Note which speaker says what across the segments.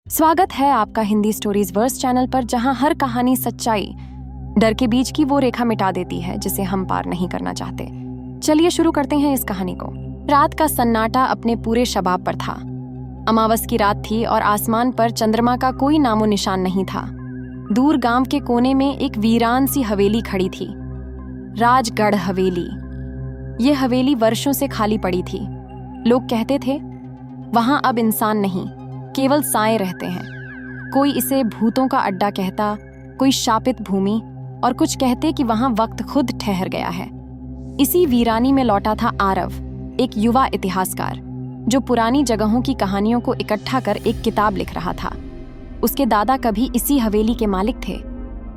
Speaker 1: स्वागत है आपका हिंदी स्टोरीज वर्स चैनल पर, जहां हर कहानी सच्चाई डर के बीच की वो रेखा मिटा देती है जिसे हम पार नहीं करना चाहते। चलिए शुरू करते हैं इस कहानी को। रात का सन्नाटा अपने पूरे शबाब पर था। अमावस की रात थी और आसमान पर चंद्रमा का कोई नामो निशान नहीं था। दूर गांव के कोने में एक वीरान सी हवेली खड़ी थी, राजगढ़ हवेली। ये हवेली वर्षों से खाली पड़ी थी। लोग कहते थे वहां अब इंसान नहीं, केवल साए रहते हैं। कोई इसे भूतों का अड्डा कहता, कोई शापित भूमि, और कुछ कहते कि वहां वक्त खुद ठहर गया है। इसी वीरानी में लौटा था आरव, एक युवा इतिहासकार जो पुरानी जगहों की कहानियों को इकट्ठा कर एक किताब लिख रहा था। उसके दादा कभी इसी हवेली के मालिक थे,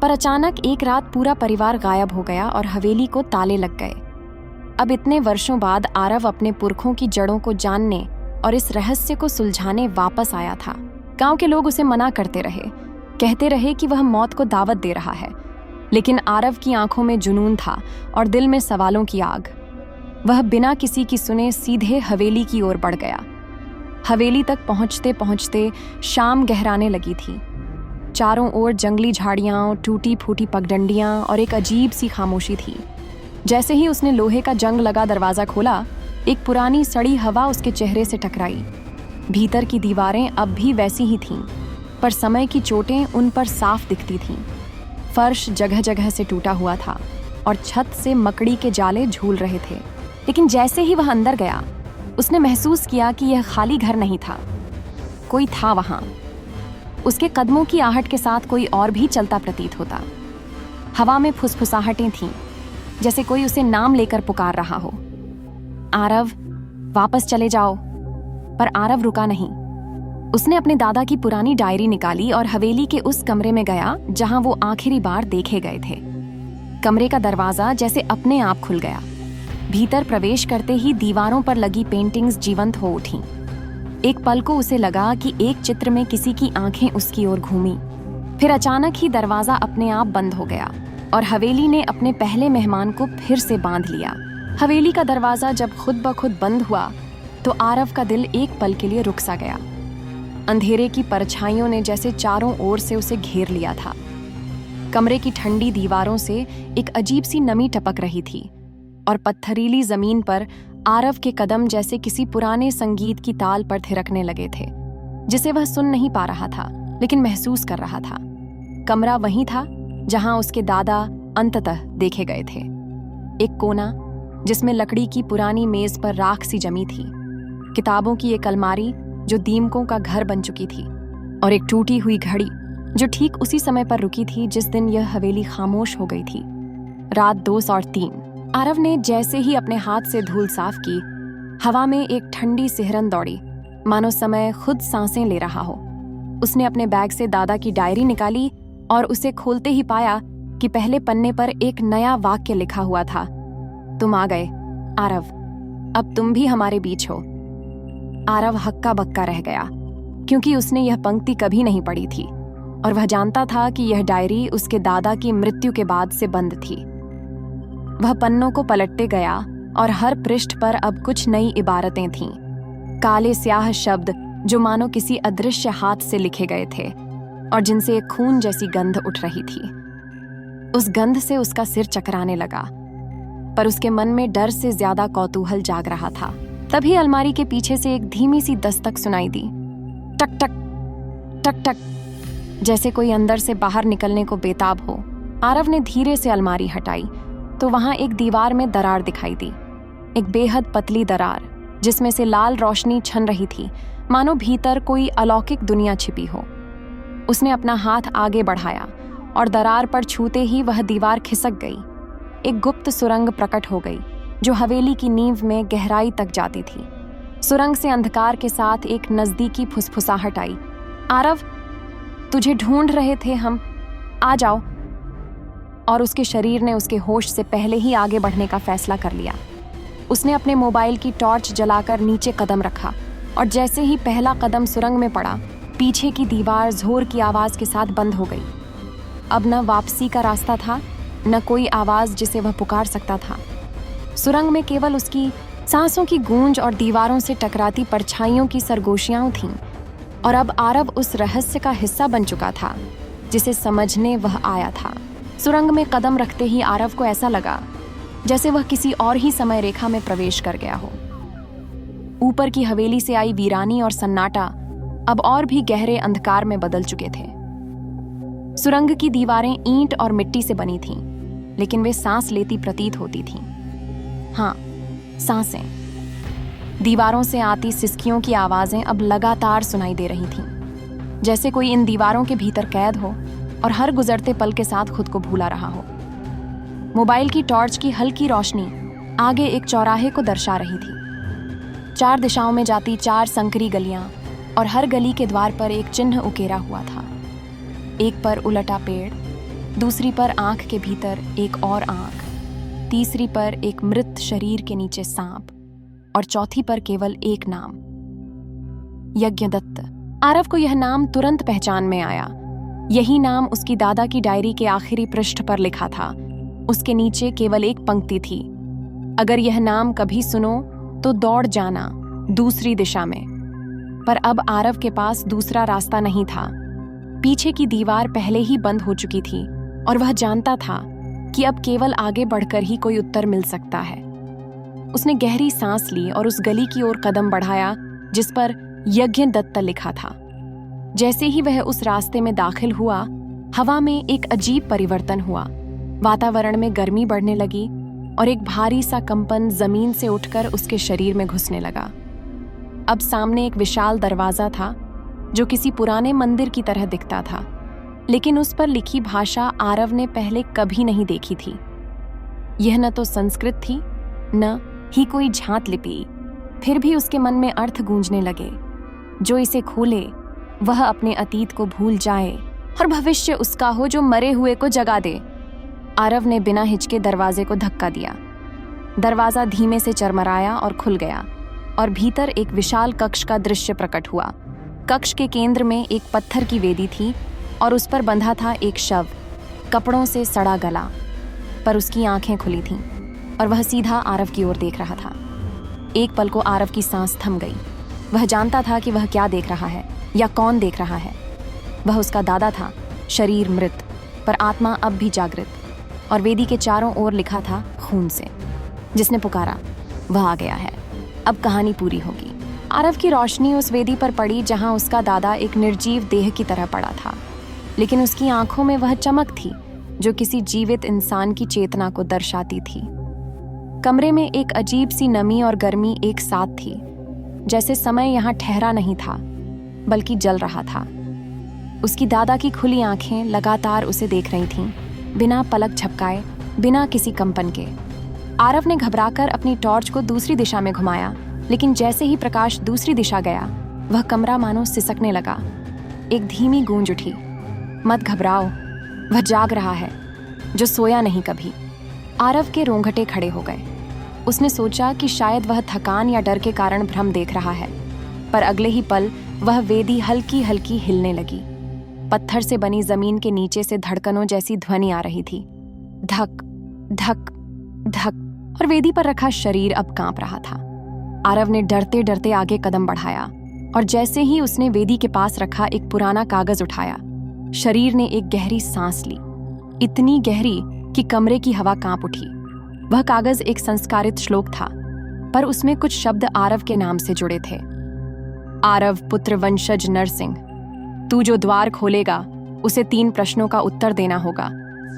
Speaker 1: पर अचानक एक रात पूरा परिवार गायब हो गया और हवेली को ताले लग गए। अब इतने वर्षों बाद आरव अपने पुरखों की जड़ों को जानने और इस रहस्य को सुलझाने वापस आया था। गांव के लोग उसे मना करते रहे, कहते रहे कि वह मौत को दावत दे रहा है, लेकिन आरव की आंखों में जुनून था और दिल में सवालों की आग। वह बिना किसी की सुने सीधे हवेली की ओर बढ़ गया। हवेली तक पहुंचते पहुंचते शाम गहराने लगी थी। चारों ओर जंगली झाड़ियां, टूटी फूटी पगडंडियां और एक अजीब सी खामोशी थी। जैसे ही उसने लोहे का जंग लगा दरवाजा खोला, एक पुरानी सड़ी हवा उसके चेहरे से टकराई। भीतर की दीवारें अब भी वैसी ही थीं, पर समय की चोटें उन पर साफ दिखती थीं। फर्श जगह जगह से टूटा हुआ था और छत से मकड़ी के जाले झूल रहे थे। लेकिन जैसे ही वह अंदर गया, उसने महसूस किया कि यह खाली घर नहीं था, कोई था वहां। उसके कदमों की आहट के साथ कोई और भी चलता प्रतीत होता। हवा में फुसफुसाहटें थीं, जैसे कोई उसे नाम लेकर पुकार रहा हो। आरव, वापस चले जाओ। पर आरव रुका नहीं। उसने अपने दादा की पुरानी डायरी निकाली और हवेली के उस कमरे में गया जहां वो आखिरी बार देखे गए थे। कमरे का दरवाजा जैसे अपने आप खुल गया। भीतर प्रवेश करते ही दीवारों पर लगी पेंटिंग्स जीवंत हो उठीं। एक पल को उसे लगा कि एक चित्र में किसी की आंखें उसकी ओर घूमी। फिर अचानक ही दरवाजा अपने आप बंद हो गया और हवेली ने अपने पहले मेहमान को फिर से बांध लिया। हवेली का दरवाजा जब खुद ब खुद बंद हुआ तो आरव का दिल एक पल के लिए रुक सा गया। अंधेरे की परछाइयों ने जैसे चारों ओर से उसे घेर लिया था। कमरे की ठंडी दीवारों से एक अजीब सी नमी टपक रही थी और पत्थरीली जमीन पर आरव के कदम जैसे किसी पुराने संगीत की ताल पर थिरकने लगे थे, जिसे वह सुन नहीं पा रहा था लेकिन महसूस कर रहा था। कमरा वही था जहां उसके दादा अंततः देखे गए थे। एक कोना जिसमें लकड़ी की पुरानी मेज पर राख सी जमी थी, किताबों की एक अलमारी जो दीमकों का घर बन चुकी थी, और एक टूटी हुई घड़ी जो ठीक उसी समय पर रुकी थी जिस दिन यह हवेली खामोश हो गई थी। रात 2:03। आरव ने जैसे ही अपने हाथ से धूल साफ की, हवा में एक ठंडी सिहरन दौड़ी, मानो समय खुद सांसें ले रहा हो। उसने अपने बैग से दादा की डायरी निकाली और उसे खोलते ही पाया कि पहले पन्ने पर एक नया वाक्य लिखा हुआ था। तुम आ गए आरव, अब तुम भी हमारे बीच हो। आरव हक्का बक्का रह गया, क्योंकि उसने यह पंक्ति कभी नहीं पढ़ी थी और वह जानता था कि यह डायरी उसके दादा की मृत्यु के बाद से बंद थी। वह पन्नों को पलटते गया और हर पृष्ठ पर अब कुछ नई इबारतें थीं, काले स्याह शब्द जो मानो किसी अदृश्य हाथ से लिखे गए थे और जिनसे एक खून जैसी गंध उठ रही थी। उस गंध से उसका सिर चकराने लगा, पर उसके मन में डर से ज्यादा कौतूहल जाग रहा था। तभी अलमारी के पीछे से एक धीमी सी दस्तक सुनाई दी। टक टक टक टक, जैसे कोई अंदर से बाहर निकलने को बेताब हो। आरव ने धीरे से अलमारी हटाई तो वहां एक दीवार में दरार दिखाई दी, एक बेहद पतली दरार जिसमें से लाल रोशनी छन रही थी, मानो भीतर कोई अलौकिक दुनिया छिपी हो। उसने अपना हाथ आगे बढ़ाया और दरार पर छूते ही वह दीवार खिसक गई। एक गुप्त सुरंग प्रकट हो गई जो हवेली की नींव में गहराई तक जाती थी। सुरंग से अंधकार के साथ एक नजदीकी फुसफुसाहट आई। आरव, तुझे ढूंढ रहे थे हम, आ जाओ। और उसके शरीर ने उसके होश से पहले ही आगे बढ़ने का फैसला कर लिया। उसने अपने मोबाइल की टॉर्च जलाकर नीचे कदम रखा और जैसे ही पहला कदम सुरंग में पड़ा, पीछे की दीवार जोर की आवाज के साथ बंद हो गई। अब न वापसी का रास्ता था, न कोई आवाज जिसे वह पुकार सकता था। सुरंग में केवल उसकी सांसों की गूंज और दीवारों से टकराती परछाइयों की सरगोशियां थीं। और अब आरव उस रहस्य का हिस्सा बन चुका था जिसे समझने वह आया था। सुरंग में कदम रखते ही आरव को ऐसा लगा जैसे वह किसी और ही समय रेखा में प्रवेश कर गया हो। ऊपर की हवेली से आई वीरानी और सन्नाटा अब और भी गहरे अंधकार में बदल चुके थे। सुरंग की दीवारें ईंट और मिट्टी से बनी थीं, लेकिन वे सांस लेती प्रतीत होती थीं। हाँ, सांसें। दीवारों से आती सिसकियों की आवाजें अब लगातार सुनाई दे रही थीं, जैसे कोई इन दीवारों के भीतर कैद हो और हर गुजरते पल के साथ खुद को भूला रहा हो। मोबाइल की टॉर्च की हल्की रोशनी आगे एक चौराहे को दर्शा रही थी। 4 दिशाओं में जाती 4 संकरी गलियां और हर गली के द्वार पर एक चिन्ह उकेरा हुआ था। एक पर उलटा पेड़, दूसरी पर आंख के भीतर एक और आंख, तीसरी पर एक मृत शरीर के नीचे सांप और चौथी पर केवल एक नाम, यज्ञदत्त। आरव को यह नाम तुरंत पहचान में आया। यही नाम उसकी दादा की डायरी के आखिरी पृष्ठ पर लिखा था। उसके नीचे केवल एक पंक्ति थी, अगर यह नाम कभी सुनो तो दौड़ जाना दूसरी दिशा में। पर अब आरव के पास दूसरा रास्ता नहीं था। पीछे की दीवार पहले ही बंद हो चुकी थी और वह जानता था कि अब केवल आगे बढ़कर ही कोई उत्तर मिल सकता है। उसने गहरी सांस ली और उस गली की ओर कदम बढ़ाया जिस पर यज्ञदत्त लिखा था। जैसे ही वह उस रास्ते में दाखिल हुआ, हवा में एक अजीब परिवर्तन हुआ। वातावरण में गर्मी बढ़ने लगी और एक भारी सा कंपन जमीन से उठकर उसके शरीर में घुसने लगा। अब सामने एक विशाल दरवाजा था जो किसी पुराने मंदिर की तरह दिखता था, लेकिन उस पर लिखी भाषा आरव ने पहले कभी नहीं देखी थी। यह न तो संस्कृत थी न ही कोई झांत लिपि। फिर भी उसके मन में अर्थ गूंजने लगे। जो इसे खोले वह अपने अतीत को भूल जाए और भविष्य उसका हो जो मरे हुए को जगा दे। आरव ने बिना हिचके दरवाजे को धक्का दिया। दरवाजा धीमे से चरमराया और खुल गया और भीतर एक विशाल कक्ष का दृश्य प्रकट हुआ। कक्ष के केंद्र में एक पत्थर की वेदी थी और उस पर बंधा था एक शव, कपड़ों से सड़ा गला, पर उसकी आंखें खुली थीं और वह सीधा आरव की ओर देख रहा था। एक पल को आरव की सांस थम गई। वह जानता था कि वह क्या देख रहा है या कौन देख रहा है। वह उसका दादा था, शरीर मृत पर आत्मा अब भी जागृत, और वेदी के चारों ओर लिखा था खून से। जिसने पुकारा वह आ गया है। अब कहानी पूरी होगी। आरव की रोशनी उस वेदी पर पड़ी जहां उसका दादा एक निर्जीव देह की तरह पड़ा था, लेकिन उसकी आंखों में वह चमक थी जो किसी जीवित इंसान की चेतना को दर्शाती थी। कमरे में एक अजीब सी नमी और गर्मी एक साथ थी, जैसे समय यहाँ ठहरा नहीं था बल्कि जल रहा था। उसकी दादा की खुली आंखें लगातार उसे देख रही थीं, बिना पलक झपकाए, बिना किसी कंपन के। आरव ने घबराकर अपनी टॉर्च को दूसरी दिशा में घुमाया, लेकिन जैसे ही प्रकाश दूसरी दिशा गया, वह कमरा मानो सिसकने लगा। एक धीमी गूंज उठी, मत घबराओ, वह जाग रहा है, जो सोया नहीं कभी। आरव के रोंगटे खड़े हो गए। उसने सोचा कि शायद वह थकान या डर के कारण भ्रम देख रहा है, पर अगले ही पल वह वेदी हल्की हल्की हिलने लगी। पत्थर से बनी जमीन के नीचे से धड़कनों जैसी ध्वनि आ रही थी, धक धक धक, और वेदी पर रखा शरीर अब कांप रहा था। आरव ने डरते डरते आगे कदम बढ़ाया और जैसे ही उसने वेदी के पास रखा एक पुराना कागज उठाया, शरीर ने एक गहरी सांस ली, इतनी गहरी कि कमरे की हवा कांप उठी। वह कागज एक संस्कारित श्लोक था, पर उसमें कुछ शब्द आरव के नाम से जुड़े थे। आरव पुत्र वंशज नरसिंह, तू जो द्वार खोलेगा उसे 3 प्रश्नों का उत्तर देना होगा,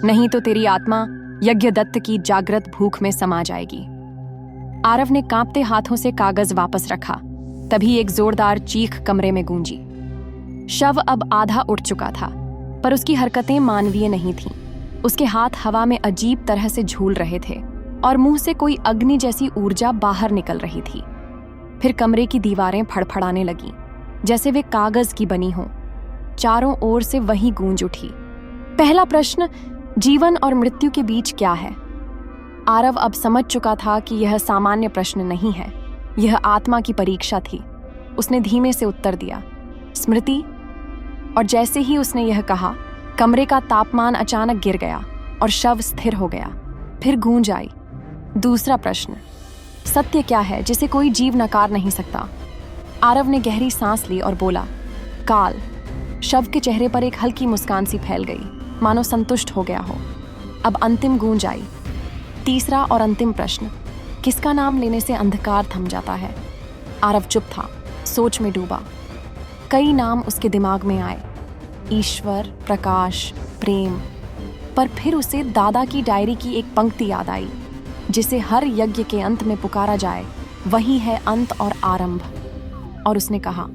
Speaker 1: नहीं तो तेरी आत्मा यज्ञदत्त की जागृत भूख में समा जाएगी। आरव ने कांपते हाथों से कागज वापस रखा, तभी एक जोरदार चीख कमरे में गूंजी। शव अब आधा उठ चुका था, पर उसकी हरकतें मानवीय नहीं थीं। उसके हाथ हवा में अजीब तरह से झूल रहे थे और मुंह से कोई अग्नि जैसी ऊर्जा बाहर निकल रही थी। फिर कमरे की दीवारें फड़फड़ाने लगीं, जैसे वे कागज की बनी हों। चारों ओर से वही गूंज उठी। पहला प्रश्न, जीवन और मृत्यु के बीच क्या है? आरव अब समझ चुका था कि यह सामान्य प्रश्न नहीं है, यह आत्मा की परीक्षा थी। उसने धीमे से उत्तर दिया, स्मृति। और जैसे ही उसने यह कहा, कमरे का तापमान अचानक गिर गया और शव स्थिर हो गया। फिर गूंज आई, दूसरा प्रश्न, सत्य क्या है जिसे कोई जीव नकार नहीं सकता? आरव ने गहरी सांस ली और बोला, तत्काल शव के चेहरे पर एक हल्की मुस्कान सी फैल गई, मानो संतुष्ट हो गया हो। अब अंतिम गूंज आई, तीसरा और अंतिम प्रश्न, किसका नाम लेने से अंधकार थम जाता है? आरव चुप था, सोच में डूबा। कई नाम उसके दिमाग में आए, ईश्वर, प्रकाश, प्रेम। पर फिर उसे दादा की डायरी की एक पंक्ति याद आई, जिसे हर यज्ञ के अंत में पुकारा जाए, वही है अंत और आरंभ। और उसने कहा,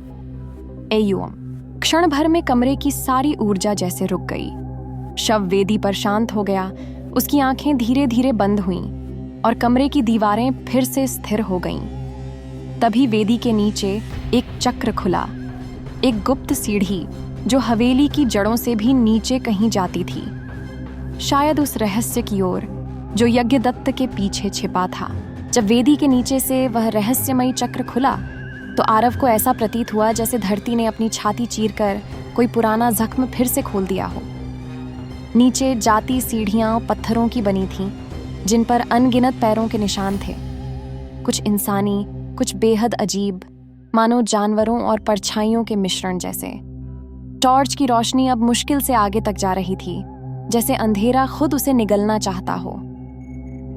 Speaker 1: एयुम। क्षण भर में कमरे की सारी ऊर्जा जैसे रुक गई। शव वेदी पर शांत हो गया, उसकी आंखें धीरे धीरे बंद हुईं और कमरे की दीवारें फिर से स्थिर हो गईं। तभी वेदी के नीचे एक चक्र खुला, एक गुप्त सीढ़ी जो हवेली की जड़ों से भी नीचे कहीं जाती थी, शायद उस रहस्य की ओर जो यज्ञदत्त के पीछे छिपा था। जब वेदी के नीचे से वह रहस्यमयी चक्र खुला तो आरव को ऐसा प्रतीत हुआ जैसे धरती ने अपनी छाती चीरकर कोई पुराना जख्म फिर से खोल दिया हो। नीचे जाती सीढ़ियां पत्थरों की बनी थीं, जिन पर अनगिनत पैरों के निशान थे, कुछ इंसानी, कुछ बेहद अजीब, मानो जानवरों और परछाइयों के मिश्रण जैसे। टॉर्च की रोशनी अब मुश्किल से आगे तक जा रही थी, जैसे अंधेरा खुद उसे निगलना चाहता हो।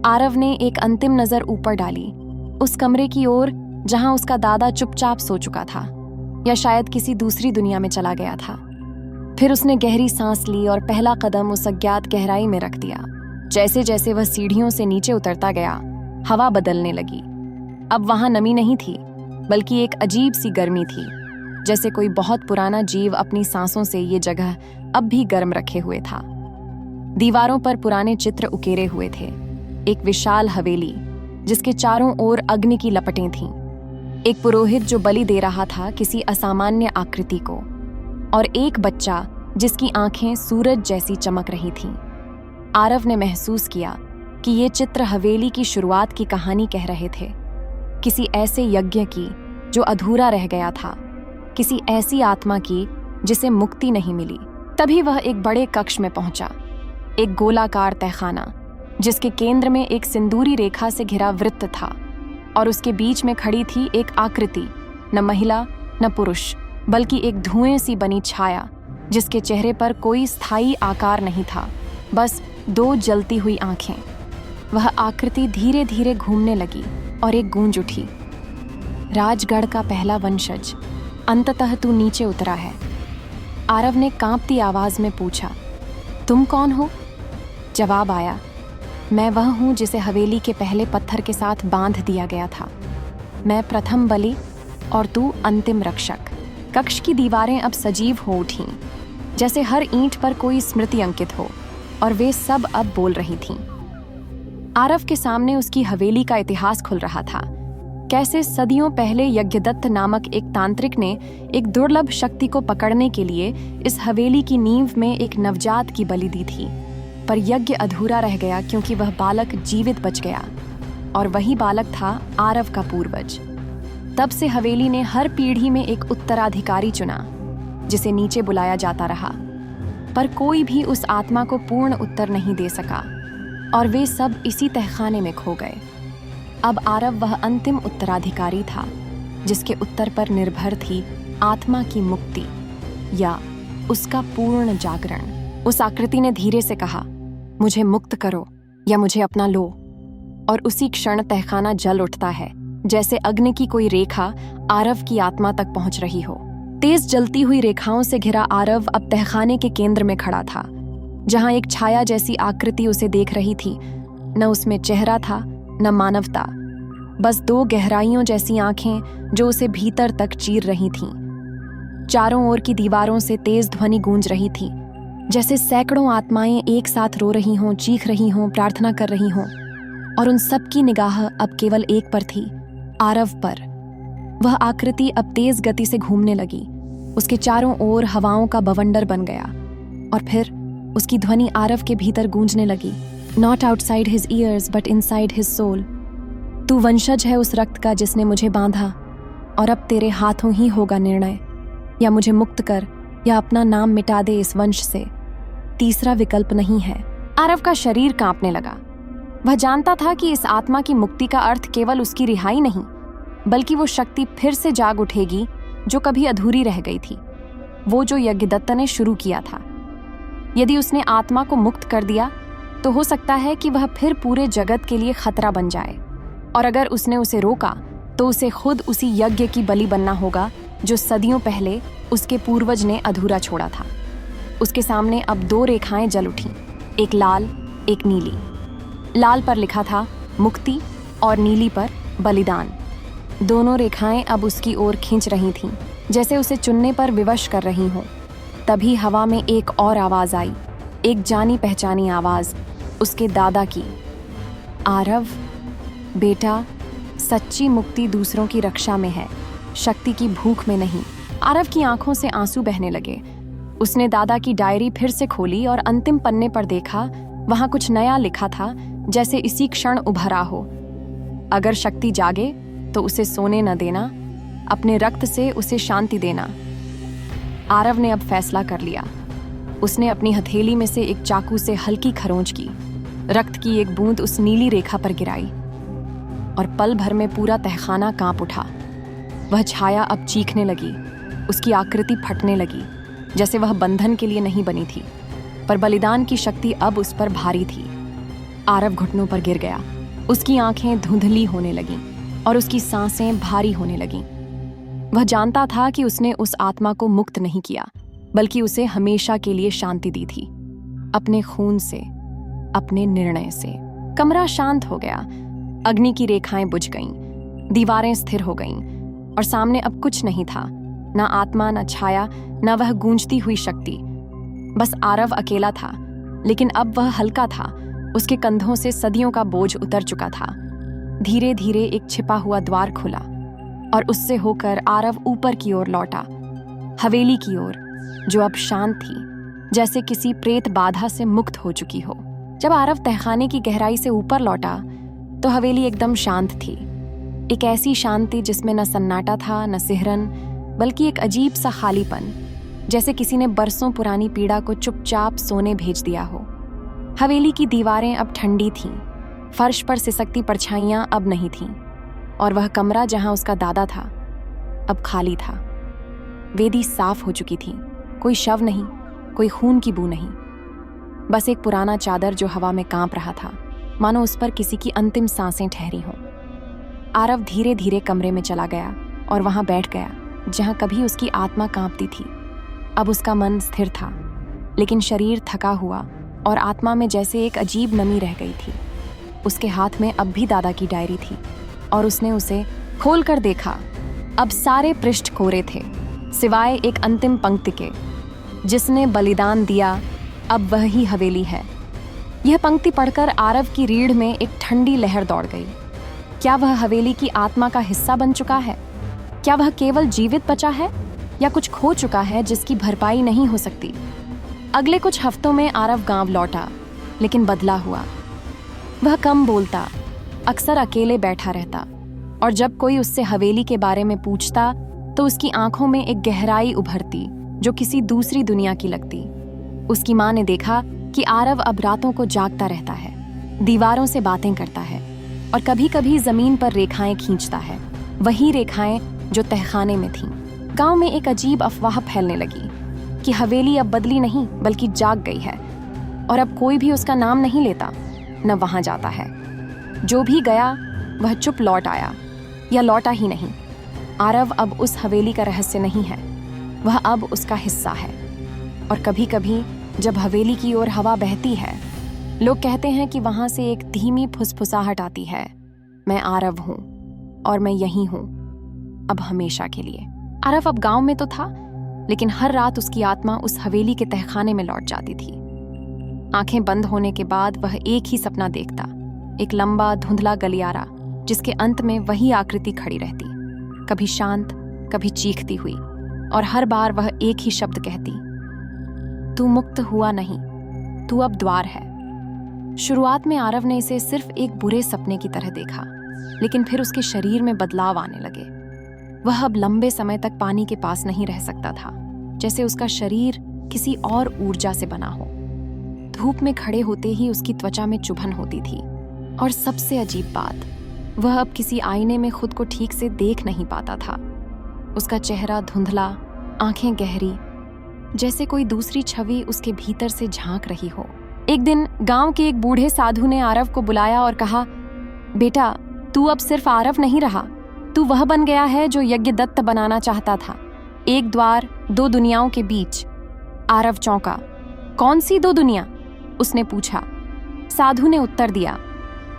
Speaker 1: आरव ने एक अंतिम नजर ऊपर डाली, उस कमरे की ओर जहां उसका दादा चुपचाप सो चुका था, या शायद किसी दूसरी दुनिया में चला गया था। फिर उसने गहरी सांस ली और पहला कदम उस अज्ञात गहराई में रख दिया। जैसे जैसे वह सीढ़ियों से नीचे उतरता गया, हवा बदलने लगी। अब वहां नमी नहीं थी, बल्कि एक अजीब सी गर्मी थी, जैसे कोई बहुत पुराना जीव अपनी सांसों से ये जगह अब भी गर्म रखे हुए था। दीवारों पर पुराने चित्र उकेरे हुए थे, एक विशाल हवेली जिसके चारों ओर अग्नि की लपटें थीं, एक पुरोहित जो बलि दे रहा था किसी असामान्य आकृति को, और एक बच्चा जिसकी आंखें सूरज जैसी चमक रही थीं। आरव ने महसूस किया कि ये चित्र हवेली की शुरुआत की कहानी कह रहे थे, किसी ऐसे यज्ञ की जो अधूरा रह गया था, किसी ऐसी आत्मा की जिसे मुक्ति नहीं मिली। तभी वह एक बड़े कक्ष में पहुंचा, एक गोलाकार तहखाना जिसके केंद्र में एक सिंदूरी रेखा से घिरा वृत्त था, और उसके बीच में खड़ी थी एक आकृति, न महिला न पुरुष, बल्कि एक धुएं सी बनी छाया जिसके चेहरे पर कोई स्थायी आकार नहीं था, बस दो जलती हुई आंखें। वह आकृति धीरे धीरे घूमने लगी और एक गूंज उठी, राजगढ़ का पहला वंशज, अंततः तू नीचे उतरा है। आरव ने कांपती आवाज में पूछा, तुम कौन हो? जवाब आया, मैं वह हूं जिसे हवेली के पहले पत्थर के साथ बांध दिया गया था। मैं प्रथम बलि और तू अंतिम रक्षक। कक्ष की दीवारें अब सजीव हो उठीं, जैसे हर ईंट पर कोई स्मृति अंकित हो, और वे सब अब बोल रही थीं। आरव के सामने उसकी हवेली का इतिहास खुल रहा था। कैसे सदियों पहले यज्ञदत्त नामक एक तांत्रिक ने एक दुर्लभ शक्ति को पकड़ने के लिए इस हवेली की नींव में एक नवजात की बलि दी थी, पर यज्ञ अधूरा रह गया क्योंकि वह बालक जीवित बच गया, और वही बालक था आरव का पूर्वज। तब से हवेली ने हर पीढ़ी में एक उत्तराधिकारी चुना, जिसे नीचे बुलाया जाता रहा, पर कोई भी उस आत्मा को पूर्ण उत्तर नहीं दे सका, और वे सब इसी तहखाने में खो गए। अब आरव वह अंतिम उत्तराधिकारी था, जिसके उत्तर पर निर्भर थी आत्मा की मुक्ति या उसका पूर्ण जागरण। उस आकृति ने धीरे से कहा, मुझे मुक्त करो या मुझे अपना लो, और उसी क्षण तहखाना जल उठता है, जैसे अग्नि की कोई रेखा आरव की आत्मा तक पहुंच रही हो। तेज जलती हुई रेखाओं से घिरा आरव अब तहखाने के केंद्र में खड़ा था, जहां एक छाया जैसी आकृति उसे देख रही थी। न उसमें चेहरा था न मानवता, बस दो गहराइयों जैसी आंखें जो उसे भीतर तक चीर रही थीं। चारों ओर की दीवारों से तेज ध्वनि गूंज रही थी, जैसे सैकड़ों आत्माएं एक साथ रो रही हों, चीख रही हों, प्रार्थना कर रही हों, और उन सब की निगाह अब केवल एक पर थी, आरव पर। वह आकृति अब तेज गति से घूमने लगी, उसके चारों ओर हवाओं का बवंडर बन गया, और फिर उसकी ध्वनि आरव के भीतर गूंजने लगी, not outside his ears but inside his soul. तू वंशज है उस रक्त का जिसने मुझे बांधा, और अब तेरे हाथों ही होगा निर्णय, या मुझे मुक्त कर या अपना नाम मिटा दे इस वंश से। तीसरा विकल्प नहीं है। आरव का शरीर कांपने लगा। वह जानता था कि इस आत्मा की मुक्ति का अर्थ केवल उसकी रिहाई नहीं, बल्कि वो शक्ति फिर से जाग उठेगी जो कभी अधूरी रह गई थी। वो जो यज्ञदत्त ने शुरू किया था। यदि उसने आत्मा को मुक्त कर दिया तो हो सकता है कि वह फिर पूरे जगत के लिए खतरा बन जाए, और अगर उसने उसे रोका तो उसे खुद उसी यज्ञ की बलि बनना होगा जो सदियों पहले उसके पूर्वज ने अधूरा छोड़ा था। उसके सामने अब 2 रेखाएं जल उठीं, एक लाल एक नीली। लाल पर लिखा था मुक्ति और नीली पर बलिदान। दोनों रेखाएं अब उसकी ओर खींच रही थीं, जैसे उसे चुनने पर विवश कर रही हों। तभी हवा में एक और आवाज आई, एक जानी पहचानी आवाज, उसके दादा की। आरव बेटा, सच्ची मुक्ति दूसरों की रक्षा में है, शक्ति की भूख में नहीं। आरव की आंखों से आंसू बहने लगे। उसने दादा की डायरी फिर से खोली और अंतिम पन्ने पर देखा। वहां कुछ नया लिखा था, जैसे इसी क्षण उभरा हो। अगर शक्ति जागे तो उसे सोने न देना, अपने रक्त से उसे शांति देना। आरव ने अब फैसला कर लिया। उसने अपनी हथेली में से एक चाकू से हल्की खरोंच की, रक्त की एक बूंद उस नीली रेखा पर गिराई, और पल भर में पूरा तहखाना कांप उठा। वह छाया अब चीखने लगी, उसकी आकृति फटने लगी, जैसे वह बंधन के लिए नहीं बनी थी, पर बलिदान की शक्ति अब उस पर भारी थी। आरव घुटनों पर गिर गया। उसकी आंखें धुंधली होने लगीं और उसकी सांसें भारी होने लगीं। वह जानता था कि उसने उस आत्मा को मुक्त नहीं किया, बल्कि उसे हमेशा के लिए शांति दी थी, अपने खून से, अपने निर्णय से। कमरा शांत हो गया। अग्नि की रेखाएं बुझ गईं, दीवारें स्थिर हो गईं, और सामने अब कुछ नहीं था, ना आत्मा, ना छाया, ना वह गूंजती हुई शक्ति। बस आरव अकेला था, लेकिन अब वह हल्का था। उसके कंधों से सदियों का बोझ उतर चुका था। धीरे धीरे एक छिपा हुआ द्वार खुला, और उससे होकर आरव ऊपर की ओर लौटा, हवेली की ओर, जो अब शांत थी, जैसे किसी प्रेत बाधा से मुक्त हो चुकी हो। जब आरव तहखाने की गहराई से ऊपर लौटा तो हवेली एकदम शांत थी। एक ऐसी शांति जिसमें न सन्नाटा था, न सिहरन, बल्कि एक अजीब सा खालीपन, जैसे किसी ने बरसों पुरानी पीड़ा को चुपचाप सोने भेज दिया हो। हवेली की दीवारें अब ठंडी थीं, फर्श पर सिसकती परछाइयां अब नहीं थीं, और वह कमरा जहां उसका दादा था अब खाली था। वेदी साफ हो चुकी थी, कोई शव नहीं, कोई खून की बू नहीं, बस एक पुराना चादर जो हवा में कांप रहा था, मानो उस पर किसी की अंतिम सांसें ठहरी हों। आरव धीरे धीरे कमरे में चला गया और वहां बैठ गया जहां कभी उसकी आत्मा कांपती थी। अब उसका मन स्थिर था, लेकिन शरीर थका हुआ, और आत्मा में जैसे एक अजीब नमी रह गई थी। उसके हाथ में अब भी दादा की डायरी थी, और उसने उसे खोल कर देखा। अब सारे पृष्ठ कोरे थे, सिवाय एक अंतिम पंक्ति के, जिसने बलिदान दिया अब वह ही हवेली है। यह पंक्ति पढ़कर आरव की रीढ़ में एक ठंडी लहर दौड़ गई। क्या वह हवेली की आत्मा का हिस्सा बन चुका है? क्या वह केवल जीवित बचा है, या कुछ खो चुका है जिसकी भरपाई नहीं हो सकती? अगले कुछ हफ्तों में आरव गांव लौटा, लेकिन बदला हुआ। वह कम बोलता, अक्सर अकेले बैठा रहता, और जब कोई उससे हवेली के बारे में पूछता तो उसकी आंखों में एक गहराई उभरती जो किसी दूसरी दुनिया की लगती। उसकी माँ ने देखा कि आरव अब रातों को जागता रहता है, दीवारों से बातें करता है, और कभी कभी जमीन पर रेखाएं खींचता है, वही रेखाएं जो तहखाने में थीं। गांव में एक अजीब अफवाह फैलने लगी कि हवेली अब बदली नहीं बल्कि जाग गई है, और अब कोई भी उसका नाम नहीं लेता, न वहां जाता है। जो भी गया वह चुप लौट आया, या लौटा ही नहीं। आरव अब उस हवेली का रहस्य नहीं है, वह अब उसका हिस्सा है। और कभी कभी जब हवेली की ओर हवा बहती है, लोग कहते हैं कि वहां से एक धीमी फुसफुसाहट आती है, मैं आरव हूं, और मैं यही हूं, अब हमेशा के लिए। आरव अब गांव में तो था, लेकिन हर रात उसकी आत्मा उस हवेली के तहखाने में लौट जाती थी। आंखें बंद होने के बाद वह एक ही सपना देखता, एक लंबा धुंधला गलियारा जिसके अंत में वही आकृति खड़ी रहती, कभी शांत, कभी चीखती हुई, और हर बार वह एक ही शब्द कहती, तू मुक्त हुआ नहीं, तू अब द्वार है। शुरुआत में आरव ने इसे सिर्फ एक बुरे सपने की तरह देखा, लेकिन फिर उसके शरीर में बदलाव आने लगे। वह अब लंबे समय तक पानी के पास नहीं रह सकता था, जैसे उसका शरीर किसी और ऊर्जा से बना हो। धूप में खड़े होते ही उसकी त्वचा में चुभन होती थी, और सबसे अजीब बात, वह अब किसी आईने में खुद को ठीक से देख नहीं पाता था। उसका चेहरा धुंधला, आंखें गहरी, जैसे कोई दूसरी छवि उसके भीतर से झांक रही हो। एक दिन गांव के एक बूढ़े साधु ने आरव को बुलाया और कहा, बेटा, तू अब सिर्फ आरव नहीं रहा, तू वह बन गया है जो यज्ञदत्त बनाना चाहता था। एक द्वार दो दुनियाओं के बीच। आरव चौंका। कौन सी दो दुनिया? उसने पूछा। साधु ने उत्तर दिया,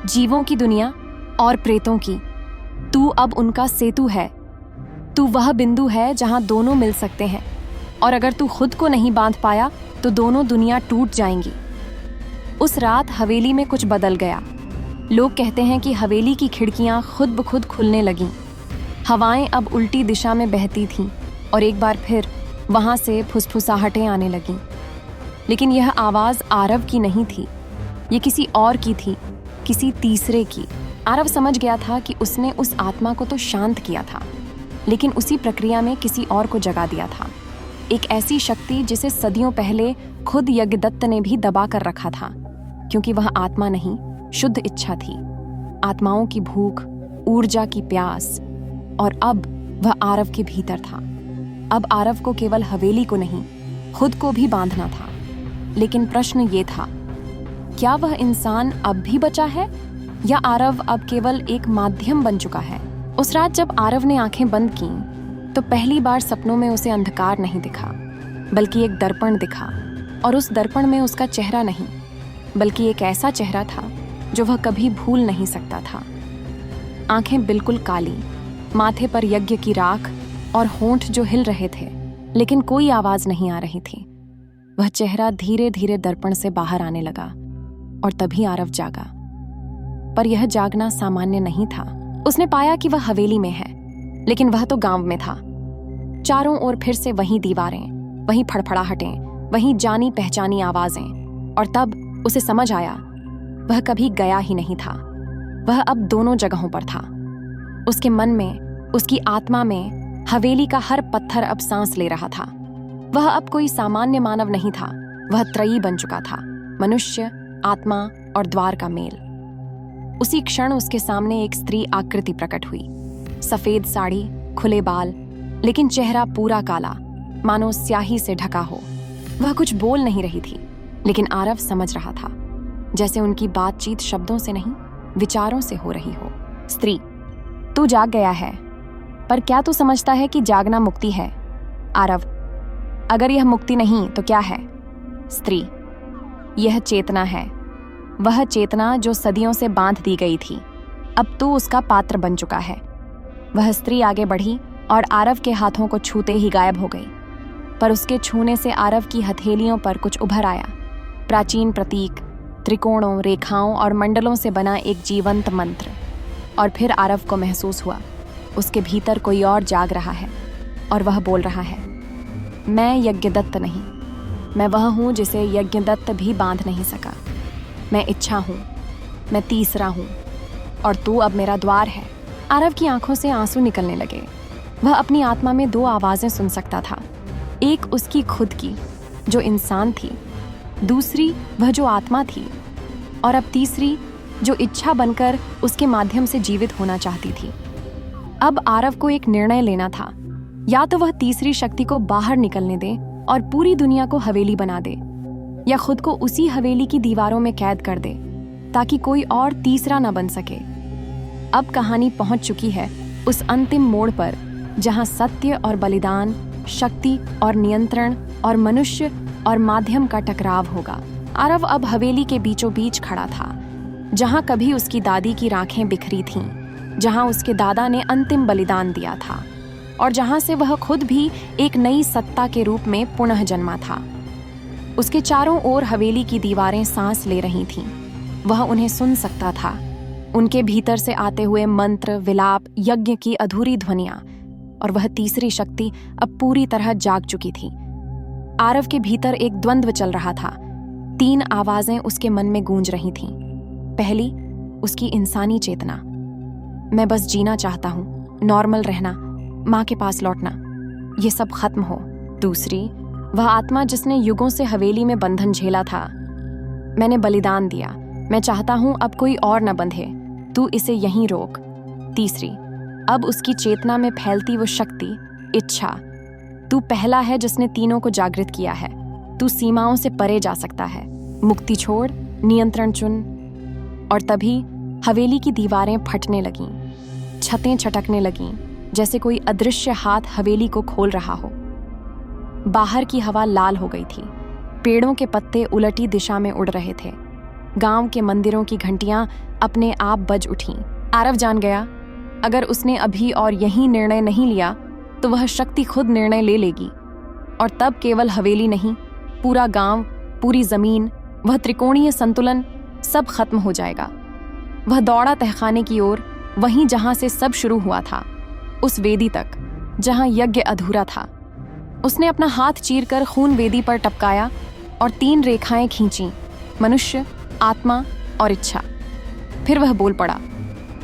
Speaker 1: जीवों की दुनिया और प्रेतों की। तू अब उनका सेतु है। तू वह बिंदु है जहां दोनों मिल सकते हैं, और अगर तू खुद को नहीं बांध पाया तो दोनों दुनिया टूट जाएंगी। उस रात हवेली में कुछ बदल गया। लोग कहते हैं कि हवेली की खिड़कियां खुद ब खुद खुलने लगीं। हवाएं अब उल्टी दिशा में बहती थीं और एक बार फिर वहां से फुसफुसाहटें आने लगीं। लेकिन यह आवाज़ आरव की नहीं थी, ये किसी और की थी, किसी तीसरे की। आरव समझ गया था कि उसने उस आत्मा को तो शांत किया था, लेकिन उसी प्रक्रिया में किसी और को जगा दिया था। एक ऐसी शक्ति जिसे सदियों पहले खुद यज्ञदत्त ने भी दबा कर रखा था, क्योंकि वह आत्मा नहीं, शुद्ध इच्छा थी। आत्माओं की भूख, ऊर्जा की प्यास, और अब वह आरव के भीतर था। अब आरव को केवल हवेली को नहीं, खुद को भी बांधना था। लेकिन प्रश्न ये था, क्या वह इंसान अब भी बचा है, या आरव अब केवल एक माध्यम बन चुका है? उस रात जब आरव ने आंखें बंद की तो पहली बार सपनों में उसे अंधकार नहीं दिखा, बल्कि एक दर्पण दिखा। और उस दर्पण में उसका चेहरा नहीं, बल्कि एक ऐसा चेहरा था जो वह कभी भूल नहीं सकता था। आंखें बिल्कुल काली, माथे पर यज्ञ की राख और होंठ जो हिल रहे थे, लेकिन कोई आवाज नहीं आ रही थी। वह चेहरा धीरे धीरे दर्पण से बाहर आने लगा, और तभी आरव जागा। पर यह जागना सामान्य नहीं था। उसने पाया कि वह हवेली में है, लेकिन वह तो गांव में था। चारों ओर फिर से वही दीवारें, वही फड़फड़ाहटें, वही जानी पहचानी आवाजें। और तब उसे समझ आया, वह कभी गया ही नहीं था। वह अब दोनों जगहों पर था। उसके मन में, उसकी आत्मा में हवेली का हर पत्थर अब सांस ले रहा था। वह अब कोई सामान्य मानव नहीं था, वह त्रयी बन चुका था, मनुष्य, आत्मा और द्वार का मेल। उसी क्षण उसके सामने एक स्त्री आकृति प्रकट हुई। सफेद साड़ी, खुले बाल, लेकिन चेहरा पूरा काला, मानो स्याही से ढका हो। वह कुछ बोल नहीं रही थी, लेकिन आरव समझ रहा था, जैसे उनकी बातचीत शब्दों से नहीं, विचारों से हो रही हो। स्त्री, तू जाग गया है, पर क्या तू समझता है कि जागना मुक्ति है? आरव, अगर यह मुक्ति नहीं तो क्या है? स्त्री, यह चेतना है, वह चेतना जो सदियों से बांध दी गई थी। अब तू उसका पात्र बन चुका है। वह स्त्री आगे बढ़ी और आरव के हाथों को छूते ही गायब हो गई। पर उसके छूने से आरव की हथेलियों पर कुछ उभर आया। प्राचीन प्रतीक, त्रिकोणों, रेखाओं और मंडलों से बना एक जीवंत मंत्र। और फिर आरव को महसूस हुआ, उसके भीतर कोई और जाग रहा है, और वह बोल रहा है, मैं यज्ञदत्त नहीं, मैं वह हूँ जिसे यज्ञदत्त भी बांध नहीं सका। मैं इच्छा हूँ, मैं तीसरा हूँ, और तू अब मेरा द्वार है। आरव की आंखों से आंसू निकलने लगे। वह अपनी आत्मा में दो आवाजें सुन सकता था, एक उसकी खुद की जो इंसान थी, दूसरी वह जो आत्मा थी, और अब तीसरी जो इच्छा बनकर उसके माध्यम से जीवित होना चाहती थी। अब आरव को एक निर्णय लेना था, या तो वह तीसरी शक्ति को बाहर निकलने दे और पूरी दुनिया को हवेली बना दे, या खुद को उसी हवेली की दीवारों में कैद कर दे ताकि कोई और तीसरा न बन सके। अब कहानी पहुंच चुकी है उस अंतिम मोड़ पर जहां सत्य और बलिदान, शक्ति और नियंत्रण और मनुष्य और माध्यम का टकराव होगा। आरव अब हवेली के बीचों बीच खड़ा था, जहां कभी उसकी दादी की राखें बिखरी थीं, जहां उसके दादा ने अंतिम बलिदान दिया था, और जहां से वह खुद भी एक नई सत्ता के रूप में पुनः जन्मा था। उसके चारों ओर हवेली की दीवारें सांस ले रही थीं। वह उन्हें सुन सकता था, उनके भीतर से आते हुए मंत्र, विलाप, यज्ञ की अधूरी ध्वनियां। और वह तीसरी शक्ति अब पूरी तरह जाग चुकी थी। आरव के भीतर एक द्वंद्व चल रहा था। 3 आवाजें उसके मन में गूंज रही थीं। पहली, उसकी इंसानी चेतना, मैं बस जीना चाहता हूँ, नॉर्मल रहना, माँ के पास लौटना, ये सब खत्म हो। दूसरी, वह आत्मा जिसने युगों से हवेली में बंधन झेला था, मैंने बलिदान दिया, मैं चाहता हूँ अब कोई और न बंधे, तू इसे यहीं रोक। तीसरी, अब उसकी चेतना में फैलती वो शक्ति, इच्छा, तू पहला है जिसने तीनों को जागृत किया है। तू सीमाओं से परे जा सकता है। मुक्ति छोड़, नियंत्रण चुन। और तभी हवेली की दीवारें फटने लगीं, छतें छटकने लगीं, जैसे कोई अदृश्य हाथ हवेली को खोल रहा हो। बाहर की हवा लाल हो गई थी। पेड़ों के पत्ते उलटी दिशा में उड़ रहे थे। गांव के मंदिरों की घंटियां अपने आप बज उठीं। आरव जान गया, अगर उसने अभी और यही निर्णय नहीं लिया तो वह शक्ति खुद निर्णय ले लेगी। और तब केवल हवेली नहीं, पूरा गांव, पूरी जमीन, वह त्रिकोणीय संतुलन सब खत्म हो जाएगा। वह दौड़ा तहखाने की ओर, वहीं जहां से सब शुरू हुआ था, उस वेदी तक जहां यज्ञ अधूरा था। उसने अपना हाथ चीरकर खून वेदी पर टपकाया और 3 रेखाएं खींची, मनुष्य, आत्मा और इच्छा। फिर वह बोल पड़ा,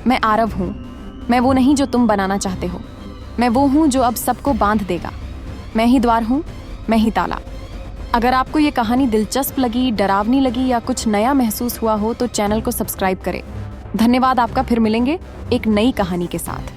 Speaker 1: मैं आरव हूं। मैं वो नहीं जो तुम बनाना चाहते हो। मैं वो हूं जो अब सबको बांध देगा। मैं ही द्वार हूं, मैं ही ताला। अगर आपको ये कहानी दिलचस्प लगी, डरावनी लगी या कुछ नया महसूस हुआ हो तो चैनल को सब्सक्राइब करें। धन्यवाद आपका। फिर मिलेंगे एक नई कहानी के साथ।